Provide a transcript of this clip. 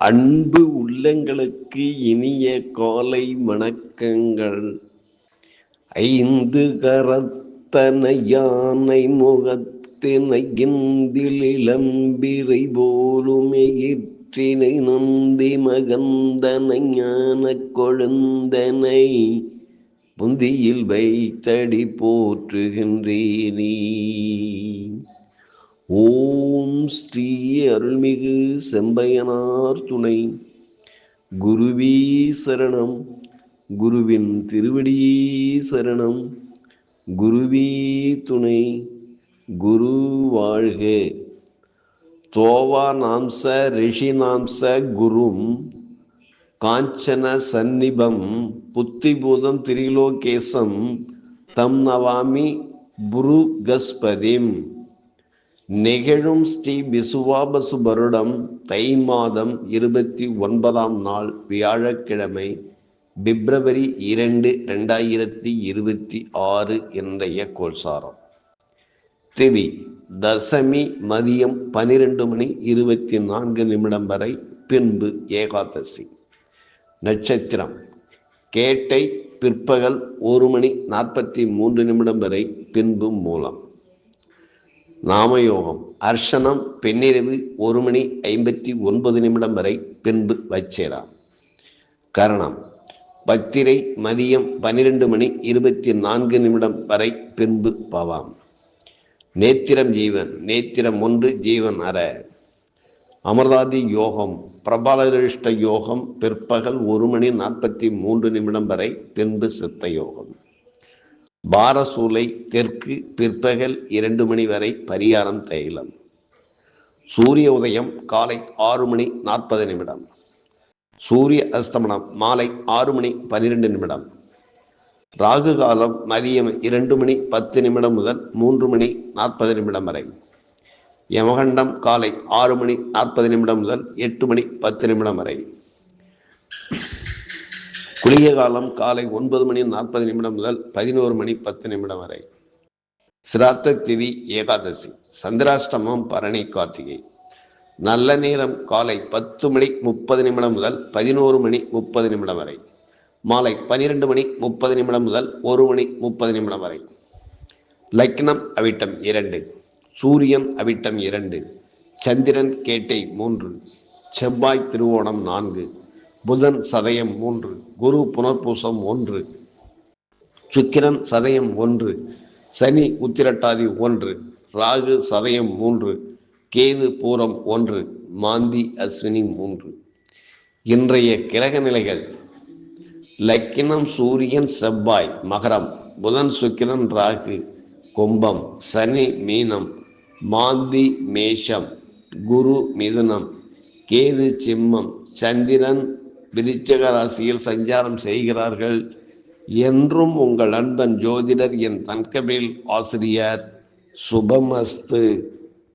அன்பு உள்ளங்களுக்கு இனிய காலை வணக்கங்கள். ஐந்து கரத்தன யானை முகத்தினை இந்தில் இளம்பிரை போலுமே இற்றினை நந்தி மகந்தனை ஞான கொழுந்தனை புந்தியில் வைத்தடி போற்றுகின்றேனே. ஓம் ஸ்ரீ அருள்மிகு செம்பையனார் துணை. குருவே சரணம். குருவின் திருவடியே சரணம். குருவே துணை. குரு வாழ்க. தோவா நாம்ச ரிஷி நாம்ச குரும் காஞ்சன சந்நிபம் புத்திபூதம் திரிலோகேசம் தம் நவாமி புருகஸ்பதிம். நிகழும் ஸ்ரீ விசுவாபசு வருடம் தை மாதம் 29ஆம் நாள் வியாழக்கிழமை, பிப்ரவரி 2, 2026 இன்றைய கோல்சாரம். திதி தசமி மதியம் 12:24 வரை, பின்பு ஏகாதசி. நட்சத்திரம் கேட்டை, பிற்பகல் 1:43 வரை, பின்பு மூலம். நாமயோகம் அர்ஷனம் பெண்ணிரவு 1:59 வரை, பின்பு வச்சிரா. கரணம் பத்திரை மதியம் 12:24 வரை, பின்பு பவாம். நேத்திரம் ஜீவன், நேத்திரம் 1 ஜீவன் அற. அமிர்தாதி யோகம் பிரபாலரிஷ்ட யோகம் பிற்பகல் 1:43 வரை, பின்பு சித்த யோகம். பாரசூலை தெற்கு பிற்பகல் 2 மணி வரை, பரிகாரம் தைலம். சூரிய உதயம் காலை 6:40. சூரிய அஸ்தமனம் மாலை 6:12. ராகு காலம் மதியம் 2:10 முதல் 3:40 வரை. யமகண்டம் காலை 6:40 முதல் 8:10 வரை. குளிய காலம் காலை 9:40 முதல் 11:10 வரை. சிராத்த திதி ஏகாதசி. சந்திராஷ்டமம் பரணி கார்த்திகை. நல்ல நேரம் காலை 10:30 முதல் 11:30 வரை. மாலை 12:30 முதல் 1:30 வரை. லக்னம் அவிட்டம் 2, சூரியன் அவிட்டம் 2, சந்திரன் கேட்டை 3, செவ்வாய் திருவோணம் 4, புதன் சதயம் 3, குரு புனர்பூசம் 1, சுக்கிரன் சதயம் 1, சனி உத்திரட்டாதி 1, ராகு சதயம் 3, கேது பூரம் 1, மாந்தி அஸ்வினி 3. இன்றைய கிரக நிலைகள்: லக்கினம் சூரியன் செவ்வாய் மகரம், புதன் சுக்கிரன் ராகு கும்பம், சனி மீனம், மாந்தி மேஷம், குரு மிதுனம், கேது சிம்மம், சந்திரன் விருச்சிக ராசியில் சஞ்சாரம் செய்கிறார்கள். என்றும் உங்கள் அன்பன் ஜோதிடர் என் தன்கபில் ஆசிரியர். சுபமஸ்து.